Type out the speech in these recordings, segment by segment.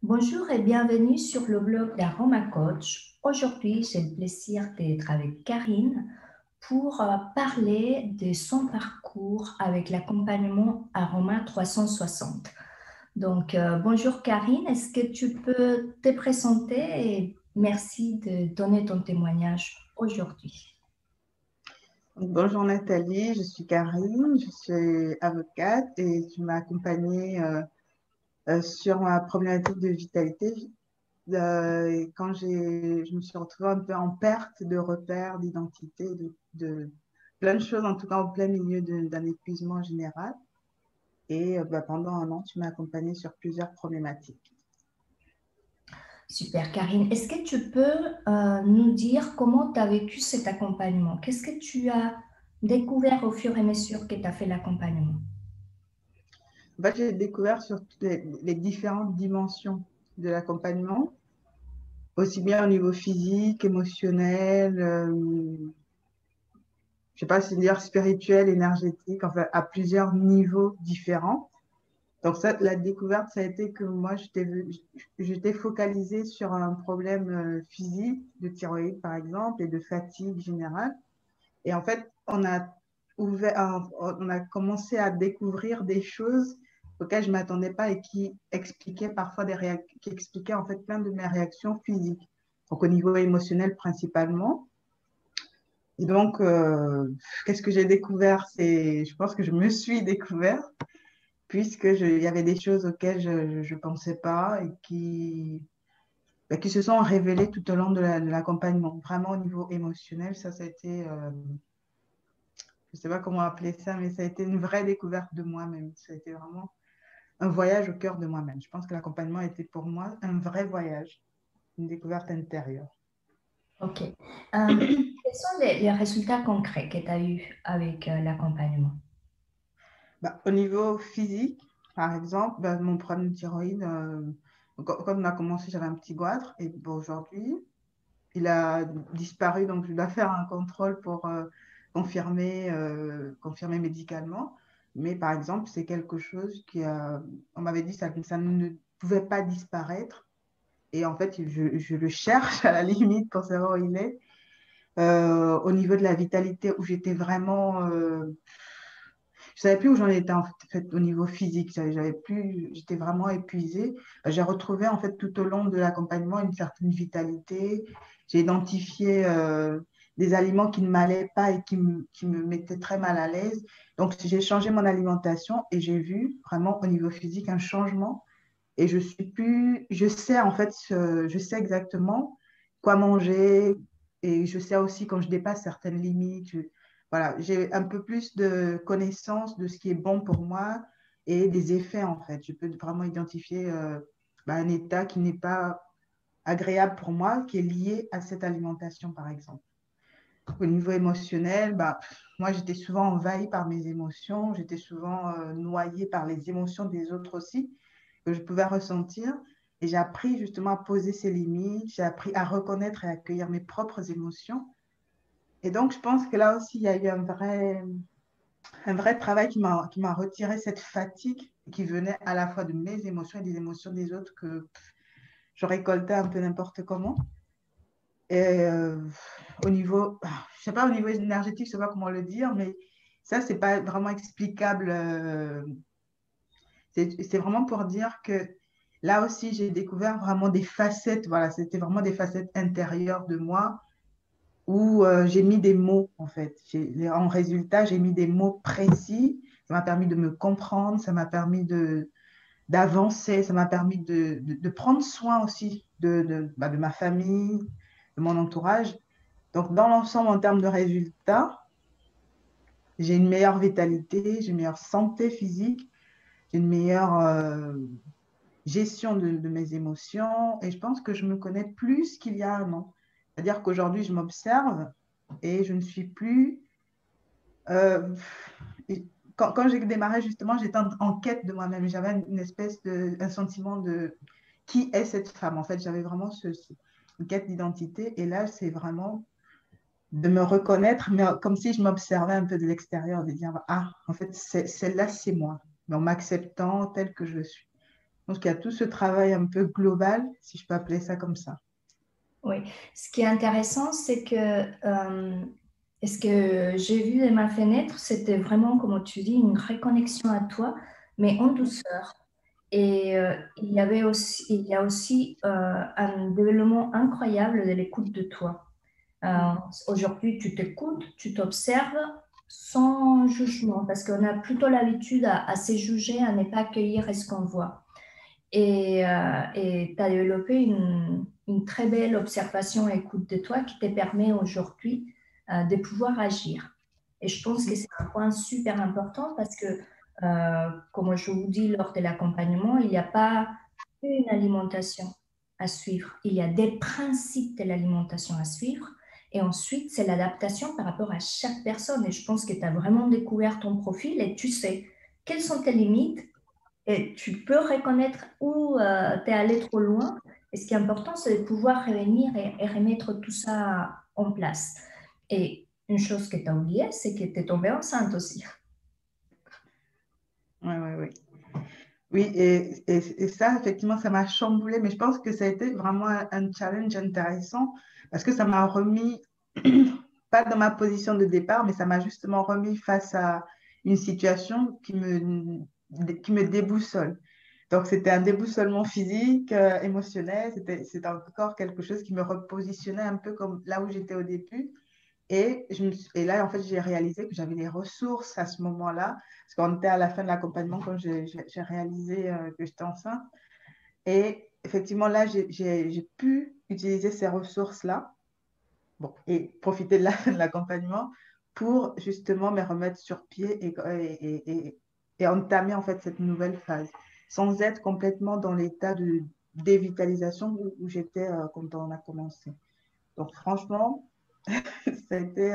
Bonjour et bienvenue sur le blog d'Aroma Coach. Aujourd'hui, j'ai le plaisir d'être avec Karine pour parler de son parcours avec l'accompagnement Aroma 360. Bonjour Karine, est-ce que tu peux te présenter et merci de donner ton témoignage aujourd'hui. Bonjour Nathalie, je suis Karine, je suis avocate et tu m'as accompagnée sur ma problématique de vitalité. Et quand je me suis retrouvée un peu en perte de repères, d'identité, de plein de choses, en tout cas en plein milieu d'un épuisement général. Et pendant un an, tu m'as accompagnée sur plusieurs problématiques. Super Karine, est-ce que tu peux nous dire comment tu as vécu cet accompagnement? Qu'est-ce que tu as découvert au fur et à mesure que tu as fait l'accompagnement? En fait, j'ai découvert sur toutes les différentes dimensions de l'accompagnement, aussi bien au niveau physique, émotionnel, je sais pas si dire spirituel, énergétique, enfin à plusieurs niveaux différents. Donc ça, la découverte, ça a été que moi, j'étais focalisée sur un problème physique, de thyroïde par exemple, et de fatigue générale. Et en fait, on a commencé à découvrir des choses auxquelles je ne m'attendais pas et qui expliquaient parfois qui expliquaient en fait plein de mes réactions physiques. Donc au niveau émotionnel principalement. Et donc, qu'est-ce que j'ai découvert? Je pense que je me suis découvert, il y avait des choses auxquelles je ne pensais pas et qui se sont révélées tout au long de l'accompagnement. Vraiment au niveau émotionnel, ça a été, je ne sais pas comment appeler ça, mais ça a été une vraie découverte de moi-même. Ça a été vraiment un voyage au cœur de moi-même. Je pense que l'accompagnement a été pour moi un vrai voyage, une découverte intérieure. Ok. Quels sont les résultats concrets que tu as eus avec l'accompagnement? Au niveau physique, par exemple, mon problème de thyroïde, quand on a commencé, j'avais un petit goitre et aujourd'hui, il a disparu. Donc, je dois faire un contrôle pour confirmer médicalement. Mais par exemple, c'est quelque chose on m'avait dit que ça ne pouvait pas disparaître. Et en fait, je le cherche à la limite pour savoir où il est. Au niveau de la vitalité, où j'étais vraiment je savais plus où j'en étais en fait au niveau physique. J'étais vraiment épuisée. J'ai retrouvé en fait tout au long de l'accompagnement une certaine vitalité. J'ai identifié des aliments qui ne m'allaient pas et qui me mettaient très mal à l'aise. Donc j'ai changé mon alimentation et j'ai vu vraiment au niveau physique un changement. Et je sais en fait, je sais exactement quoi manger et je sais aussi quand je dépasse certaines limites. Voilà, j'ai un peu plus de connaissance de ce qui est bon pour moi et des effets en fait. Je peux vraiment identifier un état qui n'est pas agréable pour moi, qui est lié à cette alimentation par exemple. Au niveau émotionnel, moi j'étais souvent envahie par mes émotions, j'étais souvent noyée par les émotions des autres aussi que je pouvais ressentir. Et j'ai appris justement à poser ses limites, j'ai appris à reconnaître et accueillir mes propres émotions. Et donc, je pense que là aussi, il y a eu un vrai travail qui m'a retiré cette fatigue qui venait à la fois de mes émotions et des émotions des autres que je récoltais un peu n'importe comment. Et au niveau, je sais pas, au niveau énergétique, je sais pas comment le dire, mais ça, c'est pas vraiment explicable. C'est vraiment pour dire que là aussi, j'ai découvert vraiment des facettes. Voilà, c'était vraiment des facettes intérieures de moi où j'ai mis des mots, en fait. En résultat, j'ai mis des mots précis. Ça m'a permis de me comprendre, ça m'a permis d'avancer, ça m'a permis de prendre soin aussi de ma famille, de mon entourage. Donc, dans l'ensemble, en termes de résultats, j'ai une meilleure vitalité, j'ai une meilleure santé physique, j'ai une meilleure gestion de mes émotions et je pense que je me connais plus qu'il y a un an. C'est-à-dire qu'aujourd'hui, je m'observe et je ne suis plus... euh, quand j'ai démarré, justement, j'étais en quête de moi-même. J'avais un sentiment de qui est cette femme. En fait, j'avais vraiment une quête d'identité et là, c'est vraiment de me reconnaître, mais comme si je m'observais un peu de l'extérieur, de dire, ah, en fait, celle-là, c'est moi, mais en m'acceptant telle que je suis. Donc, il y a tout ce travail un peu global, si je peux appeler ça comme ça. Oui, ce qui est intéressant, c'est que ce que j'ai vu de ma fenêtre, c'était vraiment, comme tu dis, une reconnexion à toi, mais en douceur. Et il y a aussi un développement incroyable de l'écoute de toi. Euh, Mm. Aujourd'hui, tu t'écoutes, tu t'observes sans jugement, parce qu'on a plutôt l'habitude à se juger, à ne pas accueillir ce qu'on voit. Et tu as développé une très belle observation et écoute de toi qui te permet aujourd'hui de pouvoir agir. Et je pense que c'est un point super important parce que, comme je vous dis lors de l'accompagnement, il n'y a pas une alimentation à suivre. Il y a des principes de l'alimentation à suivre. Et ensuite, c'est l'adaptation par rapport à chaque personne. Et je pense que tu as vraiment découvert ton profil et tu sais quelles sont tes limites et tu peux reconnaître où tu es allé trop loin. Et ce qui est important, c'est de pouvoir revenir et remettre tout ça en place. Et une chose que tu as oubliée, c'est que tu es tombée enceinte aussi. Oui, oui, oui. Oui, et ça, effectivement, ça m'a chamboulé, mais je pense que ça a été vraiment un challenge intéressant parce que ça m'a remis, pas dans ma position de départ, mais ça m'a justement remis face à une situation qui me déboussole. Donc, c'était un déboussolement physique, émotionnel, c'était encore quelque chose qui me repositionnait un peu comme là où j'étais au début. Et là, en fait, j'ai réalisé que j'avais les ressources à ce moment-là, parce qu'on était à la fin de l'accompagnement quand j'ai réalisé que j'étais enceinte. Et effectivement, là, j'ai pu utiliser ces ressources-là, bon, et profiter de la fin de l'accompagnement pour justement me remettre sur pied et entamer en fait cette nouvelle phase, sans être complètement dans l'état de dévitalisation où j'étais quand on a commencé. Donc franchement, ça a été,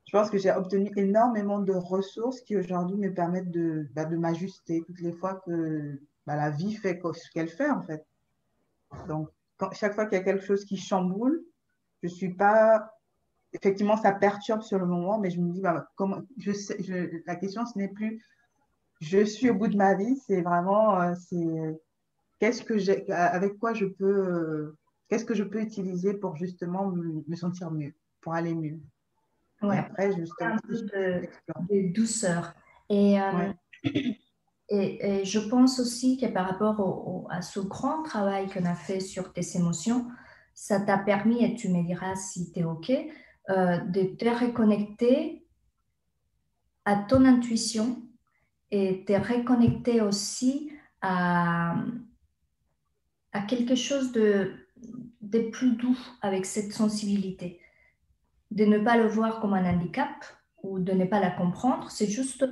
je pense que j'ai obtenu énormément de ressources qui aujourd'hui me permettent de m'ajuster toutes les fois que la vie fait ce qu'elle fait en fait. Donc, chaque fois qu'il y a quelque chose qui chamboule, je suis pas. Effectivement, ça perturbe sur le moment, mais je me dis, comment, la question, ce n'est plus je suis au bout de ma vie, c'est vraiment qu'est-ce que avec quoi qu'est-ce que je peux utiliser pour justement me sentir mieux, pour aller mieux. Et Ouais, après, justement, un peu j'explore. de douceur. Et, Ouais. et je pense aussi que par rapport à ce grand travail qu'on a fait sur tes émotions, ça t'a permis, et tu me diras si tu es OK, de te reconnecter à ton intuition et te reconnecter aussi à, à quelque chose de plus doux avec cette sensibilité, de ne pas le voir comme un handicap ou de ne pas la comprendre, c'est juste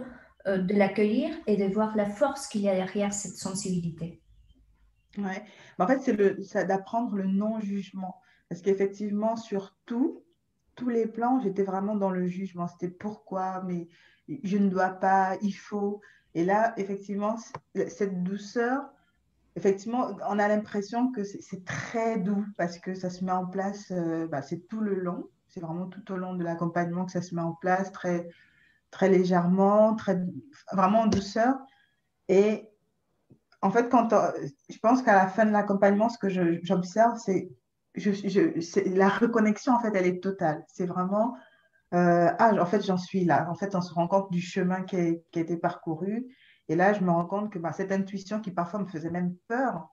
de l'accueillir et de voir la force qu'il y a derrière cette sensibilité. Ouais. Mais en fait, c'est d'apprendre le non-jugement. Parce qu'effectivement, sur tous les plans, j'étais vraiment dans le jugement. C'était pourquoi, mais je ne dois pas, il faut. Et là, effectivement, cette douceur, effectivement, on a l'impression que c'est très doux parce que ça se met en place, c'est tout le long. C'est vraiment tout au long de l'accompagnement que ça se met en place, très, très légèrement, vraiment en douceur. Et en fait, je pense qu'à la fin de l'accompagnement, ce que j'observe, c'est la reconnexion, en fait, elle est totale. C'est vraiment, en fait, j'en suis là. En fait, on se rend compte du chemin qui a été parcouru. Et là, je me rends compte que cette intuition qui parfois me faisait même peur,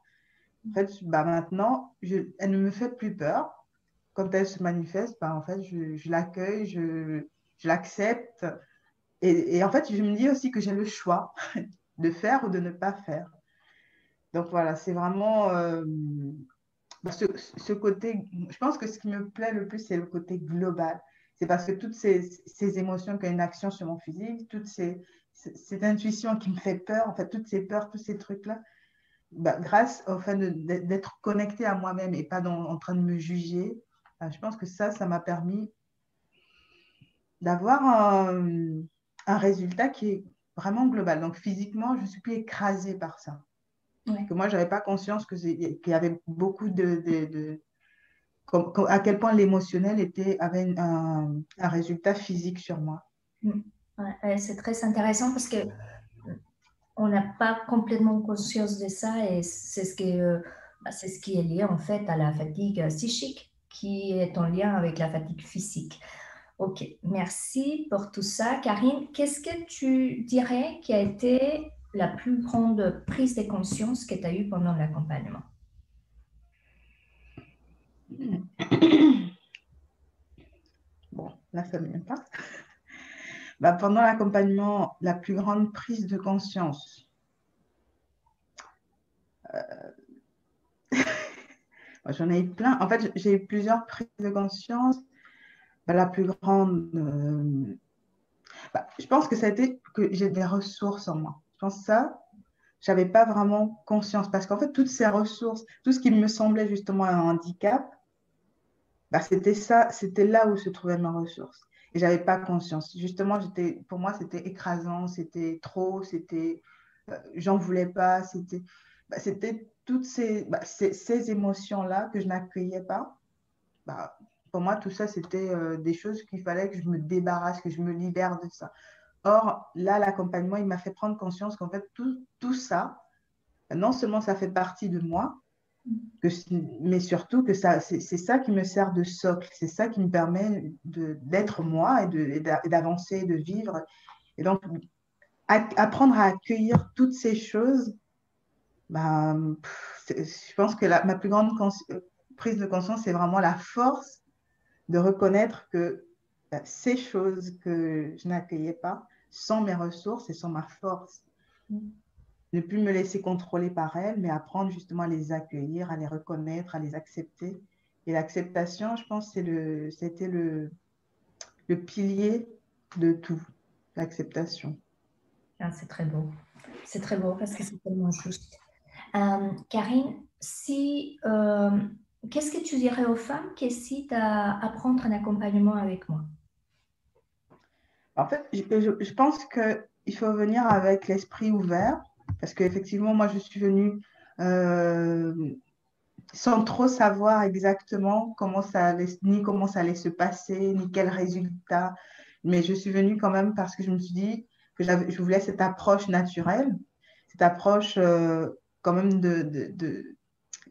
en fait, maintenant, elle ne me fait plus peur. Quand elle se manifeste, en fait, je l'accueille, je l'accepte. Et en fait, je me dis aussi que j'ai le choix de faire ou de ne pas faire. Donc voilà, c'est vraiment ce côté, je pense que ce qui me plaît le plus, c'est le côté global. C'est parce que toutes ces émotions qui ont une action sur mon physique, cette intuition qui me fait peur, en fait, toutes ces peurs, tous ces trucs-là, grâce au fait d'être connecté à moi-même et pas en train de me juger, je pense que ça m'a permis d'avoir un résultat qui est vraiment global. Donc physiquement, je ne suis plus écrasée par ça. Ouais. Que moi, je n'avais pas conscience qu'il y avait beaucoup à quel point l'émotionnel avait un résultat physique sur moi. Mm. Ouais, c'est très intéressant parce que on n'a pas complètement conscience de ça et c'est ce qui est lié en fait à la fatigue psychique qui est en lien avec la fatigue physique. Ok, merci pour tout ça. Karine, qu'est-ce que tu dirais qui a été la plus grande prise de conscience que tu as eue pendant l'accompagnement? Bon, là, ça ne vient pas. Bah, pendant l'accompagnement, la plus grande prise de conscience. J'en ai eu plein. En fait, j'ai eu plusieurs prises de conscience. Bah, la plus grande, je pense que ça a été que j'ai des ressources en moi. Je pense que ça, j'avais pas vraiment conscience parce qu'en fait, toutes ces ressources, tout ce qui me semblait justement un handicap, bah, c'était ça, c'était là où se trouvaient mes ressources. Et j'avais pas conscience. Justement, pour moi, c'était écrasant, c'était trop, j'en voulais pas, c'était toutes ces émotions-là que je n'accueillais pas. Bah, pour moi, tout ça, c'était des choses qu'il fallait que je me débarrasse, que je me libère de ça. Or, là, l'accompagnement, il m'a fait prendre conscience qu'en fait, tout ça, non seulement ça fait partie de moi, que, mais surtout que c'est ça qui me sert de socle, c'est ça qui me permet d'être moi et d'avancer, de vivre. Et donc, apprendre à accueillir toutes ces choses, bah, je pense que ma plus grande prise de conscience, c'est vraiment la force de reconnaître que ces choses que je n'accueillais pas sont mes ressources et sont ma force. Ne plus me laisser contrôler par elles, mais apprendre justement à les accueillir, à les reconnaître, à les accepter. Et l'acceptation, je pense, c'était le pilier de tout, l'acceptation. Ah, c'est très beau. C'est très beau parce que c'est tellement juste. Karine, qu'est-ce que tu dirais aux femmes qui hésitent à prendre un accompagnement avec moi? En fait, je pense qu'il faut venir avec l'esprit ouvert, parce qu'effectivement, moi, je suis venue sans trop savoir exactement ni comment ça allait se passer, ni quel résultat. Mais je suis venue quand même parce que je me suis dit que je voulais cette approche naturelle, cette approche quand même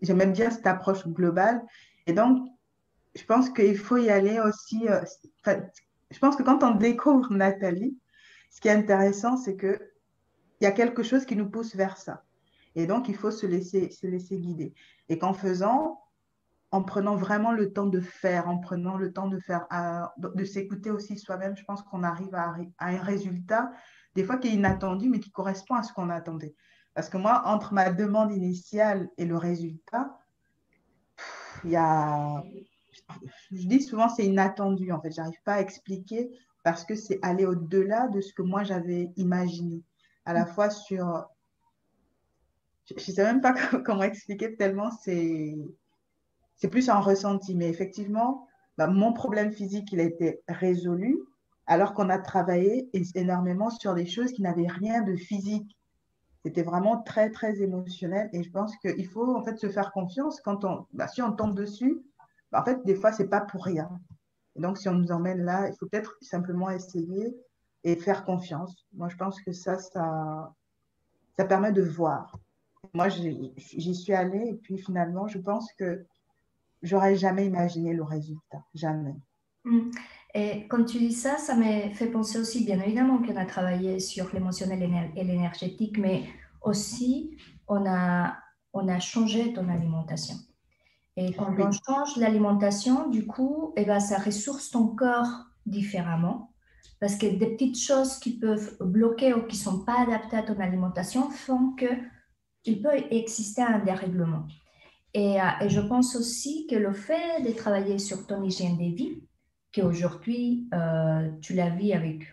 j'aime même bien cette approche globale. Et donc, je pense qu'il faut y aller aussi. Je pense que quand on découvre Nathalie, ce qui est intéressant, c'est qu'il y a quelque chose qui nous pousse vers ça. Et donc, il faut se laisser guider. Et qu'en faisant, en prenant vraiment le temps de faire, en prenant le temps de s'écouter aussi soi-même, je pense qu'on arrive à un résultat, des fois qui est inattendu, mais qui correspond à ce qu'on attendait. Parce que moi, entre ma demande initiale et le résultat, il y a, je dis souvent c'est inattendu en fait, j'arrive pas à expliquer parce que c'est aller au-delà de ce que moi j'avais imaginé, à la fois je ne sais même pas comment expliquer tellement c'est plus un ressenti, mais effectivement, bah, mon problème physique, il a été résolu alors qu'on a travaillé énormément sur des choses qui n'avaient rien de physique. C'était vraiment très, très émotionnel et je pense qu'il faut en fait se faire confiance si on tombe dessus, bah, en fait, des fois, c'est pas pour rien. Et donc, si on nous emmène là, il faut peut-être simplement essayer et faire confiance. Moi, je pense que ça permet de voir. Moi, j'y suis allée et puis finalement, je pense que j'aurais jamais imaginé le résultat. Jamais. Mm. Et quand tu dis ça, ça me fait penser aussi, bien évidemment, qu'on a travaillé sur l'émotionnel et l'énergétique, mais aussi on a changé ton alimentation. Et quand on Oui. change l'alimentation, du coup, eh ben, ça ressource ton corps différemment. Parce que des petites choses qui peuvent bloquer ou qui ne sont pas adaptées à ton alimentation font qu'il peut exister un dérèglement. Et je pense aussi que le fait de travailler sur ton hygiène de vie, qu'aujourd'hui, tu la vis avec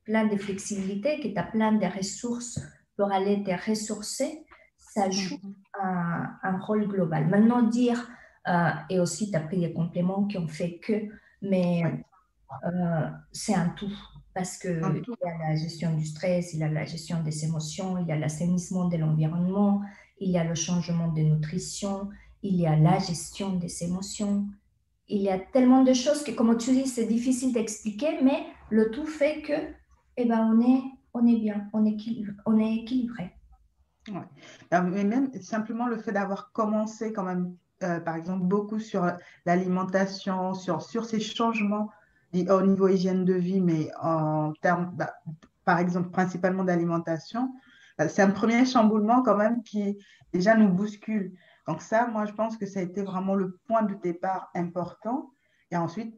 plein de flexibilité, que tu as plein de ressources pour aller te ressourcer, ça joue Mhm. un rôle global. Maintenant, dire, et aussi tu as pris des compléments qui ont fait que, mais Oui. c'est un tout. Parce Un qu'il tout. y a la gestion du stress, il y a la gestion des émotions, il y a l'assainissement de l'environnement, il y a le changement de nutrition, il y a la gestion des émotions. Il y a tellement de choses que, comme tu dis, c'est difficile d'expliquer, mais le tout fait que, eh ben, on est bien, on est équilibré. Ouais. Mais même simplement le fait d'avoir commencé quand même, par exemple, beaucoup sur l'alimentation, sur ces changements au niveau hygiène de vie, mais en termes, par exemple, principalement d'alimentation, c'est un premier chamboulement quand même qui déjà nous bouscule. Donc ça, moi, je pense que ça a été vraiment le point de départ important. Et ensuite,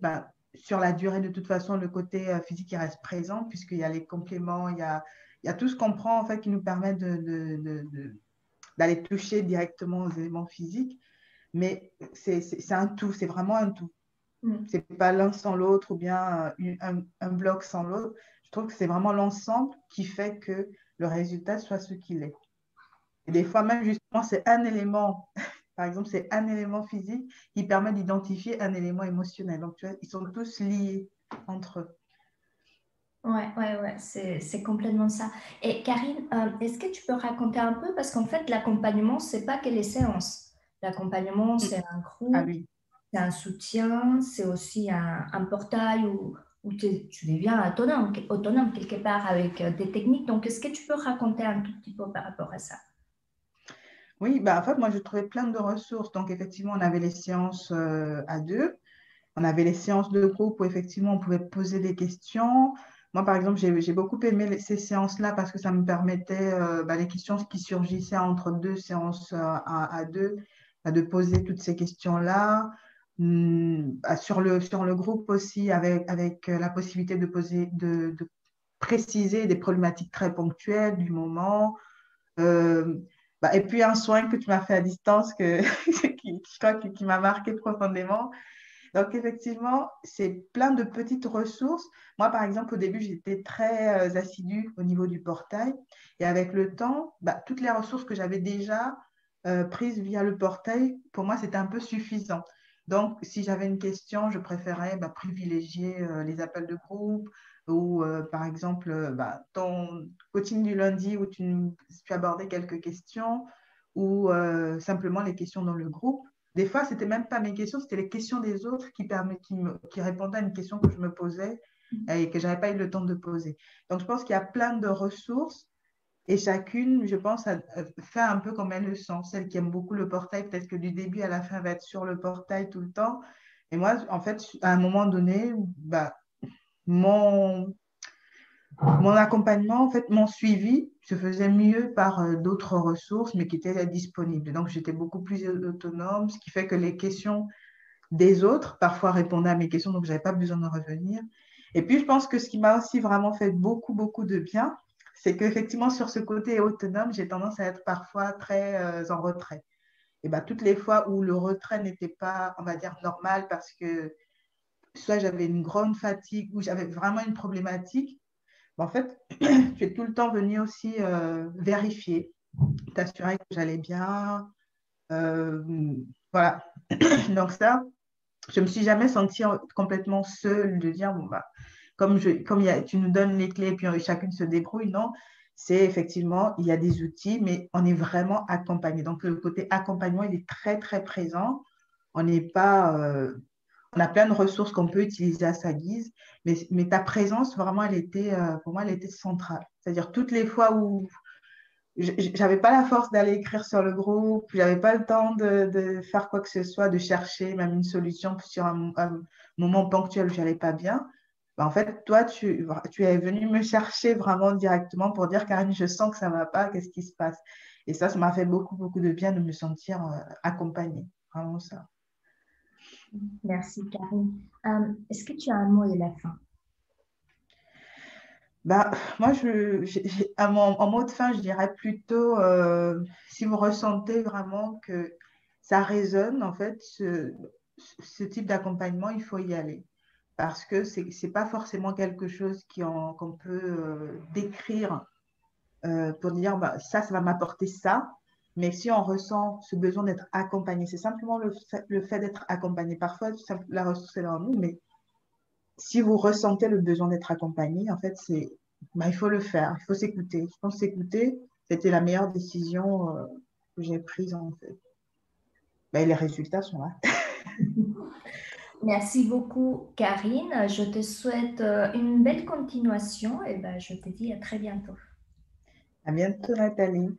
sur la durée, de toute façon, le côté physique, il reste présent puisqu'il y a les compléments, il y a tout ce qu'on prend en fait qui nous permet d'aller toucher directement aux éléments physiques. Mais c'est un tout, c'est vraiment un tout. Mm. C'est pas l'un sans l'autre ou bien un bloc sans l'autre. Je trouve que c'est vraiment l'ensemble qui fait que le résultat soit ce qu'il est. Et des fois même justement, c'est un élément, par exemple, c'est un élément physique qui permet d'identifier un élément émotionnel. Donc, tu vois, ils sont tous liés entre eux. Ouais, c'est complètement ça. Et Karine, est-ce que tu peux raconter un peu, parce qu'en fait, l'accompagnement, c'est pas que les séances. L'accompagnement, c'est un Ah groupe, oui. c'est un soutien, c'est aussi un portail où tu deviens autonome quelque part avec des techniques. Donc, est-ce que tu peux raconter un tout petit peu par rapport à ça? Oui, en fait, moi, je trouvais plein de ressources. Donc, effectivement, on avait les séances à deux. On avait les séances de groupe où, effectivement, on pouvait poser des questions. Moi, par exemple, j'ai beaucoup aimé ces séances-là parce que ça me permettait, les questions qui surgissaient entre deux séances à deux, de poser toutes ces questions-là. Sur le groupe aussi, avec la possibilité de poser, de préciser des problématiques très ponctuelles du moment. Euh, et puis un soin que tu m'as fait à distance je crois qui m'a marqué profondément. Donc effectivement, c'est plein de petites ressources. Moi, par exemple, au début, j'étais très assidue au niveau du portail. Et avec le temps, toutes les ressources que j'avais déjà prises via le portail, pour moi, c'était un peu suffisant. Donc, si j'avais une question, je préférais privilégier les appels de groupe ou, par exemple, ton coaching du lundi où tu abordais quelques questions ou simplement les questions dans le groupe. Des fois, c'était même pas mes questions, c'était les questions des autres qui répondaient à une question que je me posais et que j'avais pas eu le temps de poser. Donc, je pense qu'il y a plein de ressources et chacune, je pense, fait un peu comme elle le sent. Celle qui aime beaucoup le portail, peut-être que du début à la fin, va être sur le portail tout le temps. Et moi, en fait, à un moment donné, mon, mon accompagnement, en fait, mon suivi se faisait mieux par d'autres ressources, mais qui étaient disponibles. Donc, j'étais beaucoup plus autonome, ce qui fait que les questions des autres parfois répondaient à mes questions, donc je n'avais pas besoin de revenir. Et puis, je pense que ce qui m'a aussi vraiment fait beaucoup, beaucoup de bien, c'est qu'effectivement, sur ce côté autonome, j'ai tendance à être parfois très en retrait. Et toutes les fois où le retrait n'était pas, on va dire, normal parce que soit j'avais une grande fatigue ou j'avais vraiment une problématique, en fait, je suis tout le temps venue aussi vérifier, t'assurer que j'allais bien. euh, voilà. Donc ça, je me suis jamais sentie complètement seule de dire, bon, comme tu nous donnes les clés et puis chacune se débrouille, non, c'est effectivement, il y a des outils, mais on est vraiment accompagné. Donc, le côté accompagnement, il est très, très présent. On n'est pas, on a plein de ressources qu'on peut utiliser à sa guise, mais ta présence, vraiment, pour moi, elle était centrale. C'est-à-dire, toutes les fois où j'avais pas la force d'aller écrire sur le groupe, j'avais pas le temps de faire quoi que ce soit, de chercher même une solution sur un moment ponctuel où j'allais pas bien. En fait, toi, tu es venu me chercher vraiment directement pour dire, Karine, je sens que ça va pas, qu'est-ce qui se passe? Et ça m'a fait beaucoup, beaucoup de bien de me sentir accompagnée. Vraiment ça. Merci, Karine. Est-ce que tu as un mot de la fin? Moi, en mot de fin, je dirais plutôt, si vous ressentez vraiment que ça résonne, en fait, ce type d'accompagnement, il faut y aller. Parce que c'est pas forcément quelque chose qu'on peut décrire pour dire, ça va m'apporter ça. Mais si on ressent ce besoin d'être accompagné, c'est simplement le fait d'être accompagné. Parfois, la ressource est là en nous, mais si vous ressentez le besoin d'être accompagné, en fait, il faut le faire, il faut s'écouter. Je pense s'écouter, c'était la meilleure décision que j'ai prise, en fait. Et les résultats sont là. Merci beaucoup, Karine. Je te souhaite une belle continuation et ben, je te dis à très bientôt. À bientôt, Nathalie.